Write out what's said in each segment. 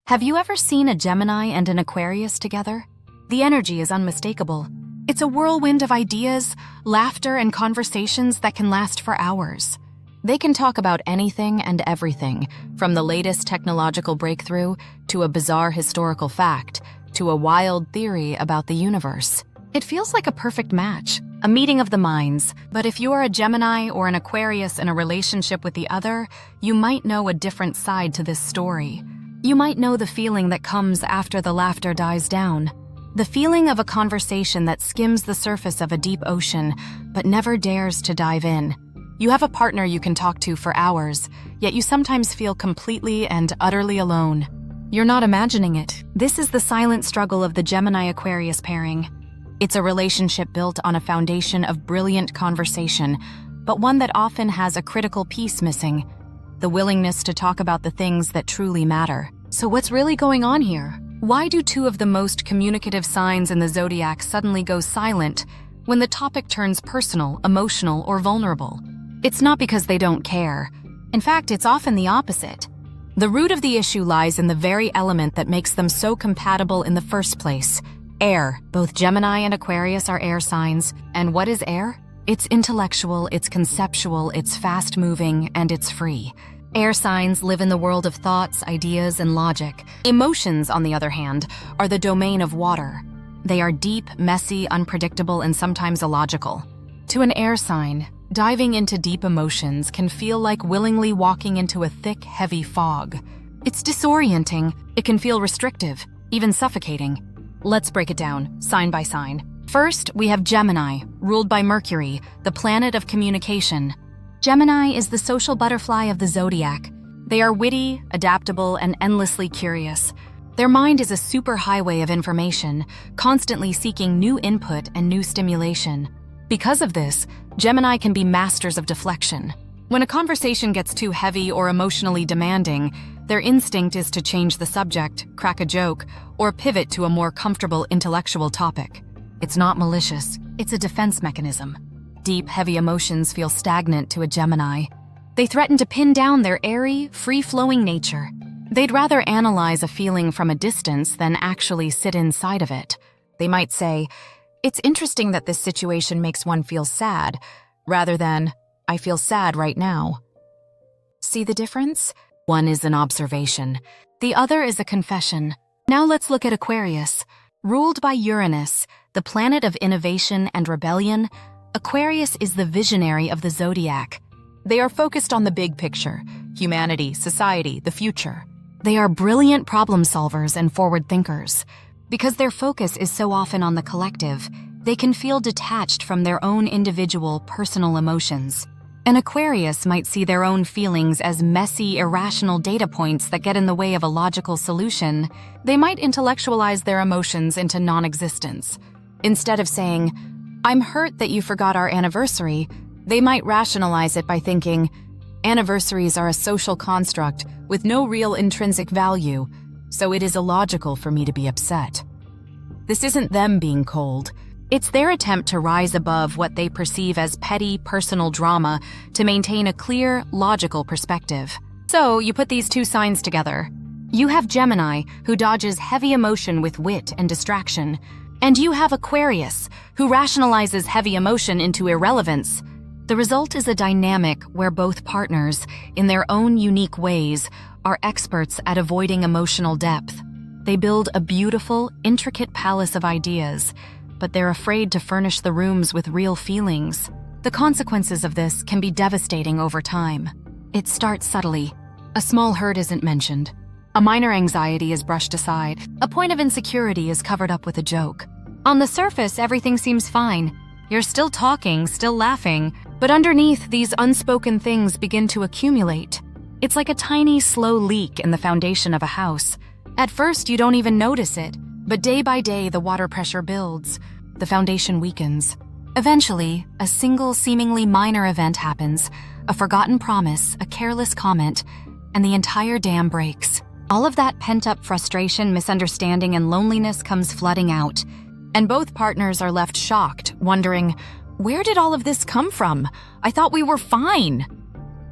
Have you ever seen a Gemini and an Aquarius together? The energy is unmistakable. It's a whirlwind of ideas, laughter, and conversations that can last for hours. They can talk about anything and everything, from the latest technological breakthrough to a bizarre historical fact to a wild theory about the universe. It feels like a perfect match, a meeting of the minds. But if you are a Gemini or an Aquarius in a relationship with the other, you might know a different side to this story. You might know the feeling that comes after the laughter dies down. The feeling of a conversation that skims the surface of a deep ocean, but never dares to dive in. You have a partner you can talk to for hours, yet you sometimes feel completely and utterly alone. You're not imagining it. This is the silent struggle of the Gemini-Aquarius pairing. It's a relationship built on a foundation of brilliant conversation, but one that often has a critical piece missing: the willingness to talk about the things that truly matter. So what's really going on here? Why do two of the most communicative signs in the Zodiac suddenly go silent when the topic turns personal, emotional, or vulnerable? It's not because they don't care. In fact, it's often the opposite. The root of the issue lies in the very element that makes them so compatible in the first place: air. Both Gemini and Aquarius are air signs. And what is air? It's intellectual, it's conceptual, it's fast-moving, and it's free. Air signs live in the world of thoughts, ideas, and logic. Emotions, on the other hand, are the domain of water. They are deep, messy, unpredictable, and sometimes illogical. To an air sign, diving into deep emotions can feel like willingly walking into a thick, heavy fog. It's disorienting. It can feel restrictive, even suffocating. Let's break it down, sign by sign. First, we have Gemini, ruled by Mercury, the planet of communication. Gemini is the social butterfly of the Zodiac. They are witty, adaptable, and endlessly curious. Their mind is a superhighway of information, constantly seeking new input and new stimulation. Because of this, Gemini can be masters of deflection. When a conversation gets too heavy or emotionally demanding, their instinct is to change the subject, crack a joke, or pivot to a more comfortable intellectual topic. It's not malicious, it's a defense mechanism. Deep, heavy emotions feel stagnant to a Gemini. They threaten to pin down their airy, free-flowing nature. They'd rather analyze a feeling from a distance than actually sit inside of it. They might say, "It's interesting that this situation makes one feel sad," rather than, "I feel sad right now." See the difference? One is an observation. The other is a confession. Now let's look at Aquarius. Ruled by Uranus, the planet of innovation and rebellion, Aquarius is the visionary of the Zodiac. They are focused on the big picture: humanity, society, the future. They are brilliant problem solvers and forward thinkers. Because their focus is so often on the collective, they can feel detached from their own individual, personal emotions. An Aquarius might see their own feelings as messy, irrational data points that get in the way of a logical solution. They might intellectualize their emotions into non-existence. Instead of saying, "I'm hurt that you forgot our anniversary," they might rationalize it by thinking, "Anniversaries are a social construct with no real intrinsic value, so it is illogical for me to be upset." This isn't them being cold. It's their attempt to rise above what they perceive as petty, personal drama to maintain a clear, logical perspective. So you put these two signs together. You have Gemini, who dodges heavy emotion with wit and distraction, and you have Aquarius, who rationalizes heavy emotion into irrelevance. The result is a dynamic where both partners, in their own unique ways, are experts at avoiding emotional depth. They build a beautiful, intricate palace of ideas, but they're afraid to furnish the rooms with real feelings. The consequences of this can be devastating over time. It starts subtly. A small hurt isn't mentioned. A minor anxiety is brushed aside. A point of insecurity is covered up with a joke. On the surface, everything seems fine. You're still talking, still laughing, but underneath, these unspoken things begin to accumulate. It's like a tiny, slow leak in the foundation of a house. At first, you don't even notice it, but day by day, the water pressure builds. The foundation weakens. Eventually, a single, seemingly minor event happens: a forgotten promise, a careless comment, and the entire dam breaks. All of that pent-up frustration, misunderstanding, and loneliness comes flooding out. And both partners are left shocked, wondering, where did all of this come from? I thought we were fine.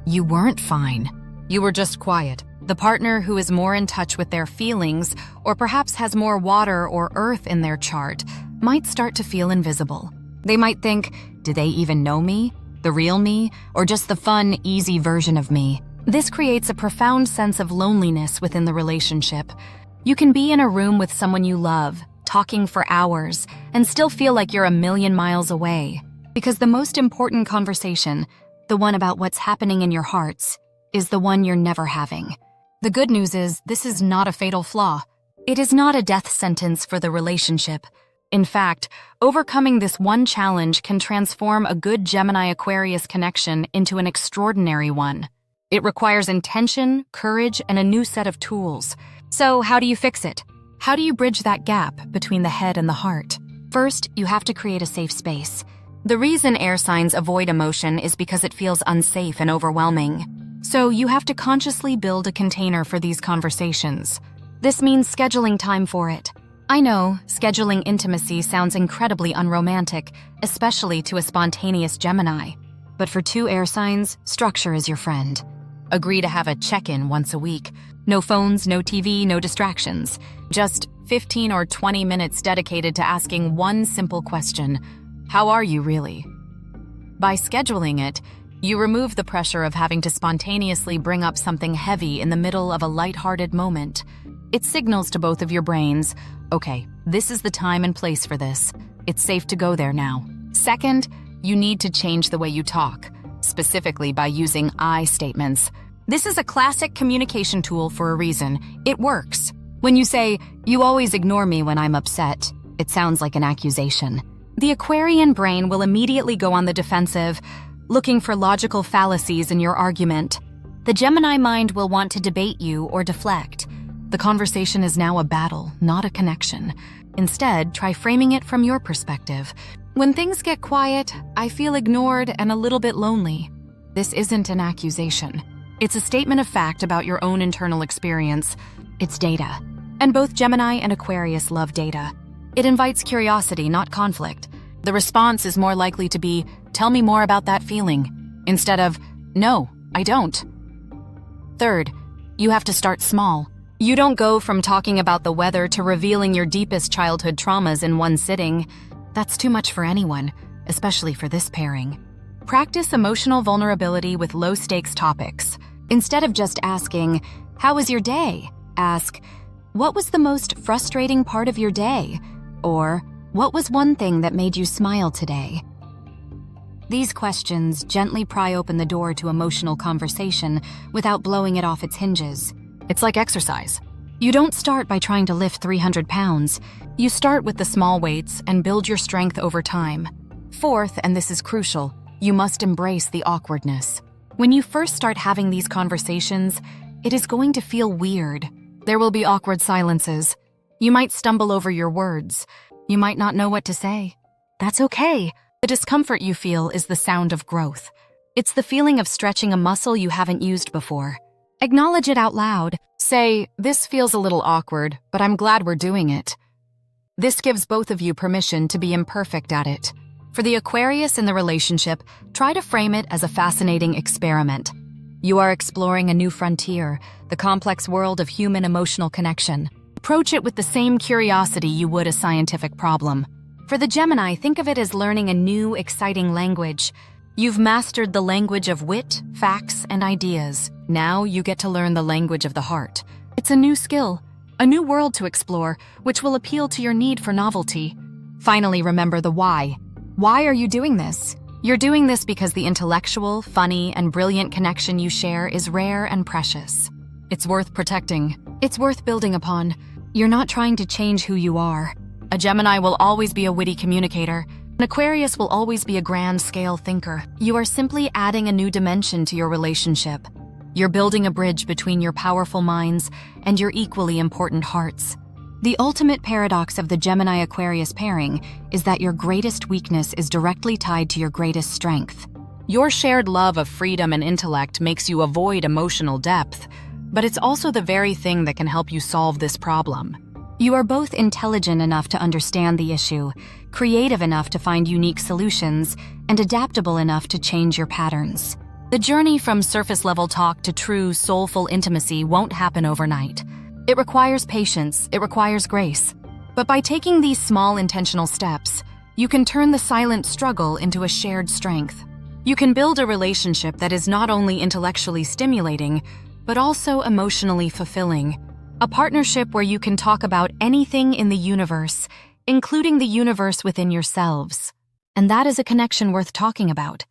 You weren't fine. You were just quiet, The partner who is more in touch with their feelings, or perhaps has more water or earth in their chart, might start to feel invisible. They might think, do they even know me? The real me? Or just the fun, easy version of me? This creates a profound sense of loneliness within the relationship. You can be in a room with someone you love, talking for hours, and still feel like you're a million miles away. Because the most important conversation, the one about what's happening in your hearts, is the one you're never having. The good news is, this is not a fatal flaw. It is not a death sentence for the relationship. In fact, overcoming this one challenge can transform a good Gemini Aquarius connection into an extraordinary one. It requires intention, courage, and a new set of tools. So how do you fix it? How do you bridge that gap between the head and the heart? First, you have to create a safe space. The reason air signs avoid emotion is because it feels unsafe and overwhelming. So you have to consciously build a container for these conversations. This means scheduling time for it. I know, scheduling intimacy sounds incredibly unromantic, especially to a spontaneous Gemini. But for two air signs, structure is your friend. Agree to have a check-in once a week. No phones, no TV, no distractions. Just 15 or 20 minutes dedicated to asking one simple question: how are you really? By scheduling it, you remove the pressure of having to spontaneously bring up something heavy in the middle of a lighthearted moment. It signals to both of your brains, okay, this is the time and place for this. It's safe to go there now. Second, you need to change the way you talk, specifically by using I statements. This is a classic communication tool for a reason. It works. When you say, "You always ignore me when I'm upset," it sounds like an accusation. The Aquarian brain will immediately go on the defensive, looking for logical fallacies in your argument. The Gemini mind will want to debate you or deflect. The conversation is now a battle, not a connection. Instead, try framing it from your perspective. When things get quiet, I feel ignored and a little bit lonely. This isn't an accusation. It's a statement of fact about your own internal experience. It's data. And both Gemini and Aquarius love data. It invites curiosity, not conflict. The response is more likely to be, "Tell me more about that feeling," instead of, "No, I don't." Third, you have to start small. You don't go from talking about the weather to revealing your deepest childhood traumas in one sitting. That's too much for anyone, especially for this pairing. Practice emotional vulnerability with low-stakes topics. Instead of just asking, "How was your day?" ask, "What was the most frustrating part of your day?" Or, "What was one thing that made you smile today?" These questions gently pry open the door to emotional conversation without blowing it off its hinges. It's like exercise. You don't start by trying to lift 300 pounds. You start with the small weights and build your strength over time. Fourth, and this is crucial, you must embrace the awkwardness. When you first start having these conversations, it is going to feel weird. There will be awkward silences. You might stumble over your words. You might not know what to say. That's okay. The discomfort you feel is the sound of growth. It's the feeling of stretching a muscle you haven't used before. Acknowledge it out loud. Say, "This feels a little awkward, but I'm glad we're doing it." This gives both of you permission to be imperfect at it. For the Aquarius in the relationship, try to frame it as a fascinating experiment. You are exploring a new frontier, the complex world of human emotional connection. Approach it with the same curiosity you would a scientific problem. For the Gemini, think of it as learning a new, exciting language. You've mastered the language of wit, facts, and ideas. Now you get to learn the language of the heart. It's a new skill, a new world to explore, which will appeal to your need for novelty. Finally, remember the why. Why are you doing this? You're doing this because the intellectual, funny, and brilliant connection you share is rare and precious. It's worth protecting. It's worth building upon. You're not trying to change who you are. A Gemini will always be a witty communicator. An Aquarius will always be a grand-scale thinker. You are simply adding a new dimension to your relationship. You're building a bridge between your powerful minds and your equally important hearts. The ultimate paradox of the Gemini-Aquarius pairing is that your greatest weakness is directly tied to your greatest strength. Your shared love of freedom and intellect makes you avoid emotional depth, but it's also the very thing that can help you solve this problem. You are both intelligent enough to understand the issue, creative enough to find unique solutions, and adaptable enough to change your patterns. The journey from surface-level talk to true, soulful intimacy won't happen overnight. It requires patience, it requires grace. But by taking these small intentional steps, you can turn the silent struggle into a shared strength. You can build a relationship that is not only intellectually stimulating, but also emotionally fulfilling. A partnership where you can talk about anything in the universe, including the universe within yourselves. And that is a connection worth talking about.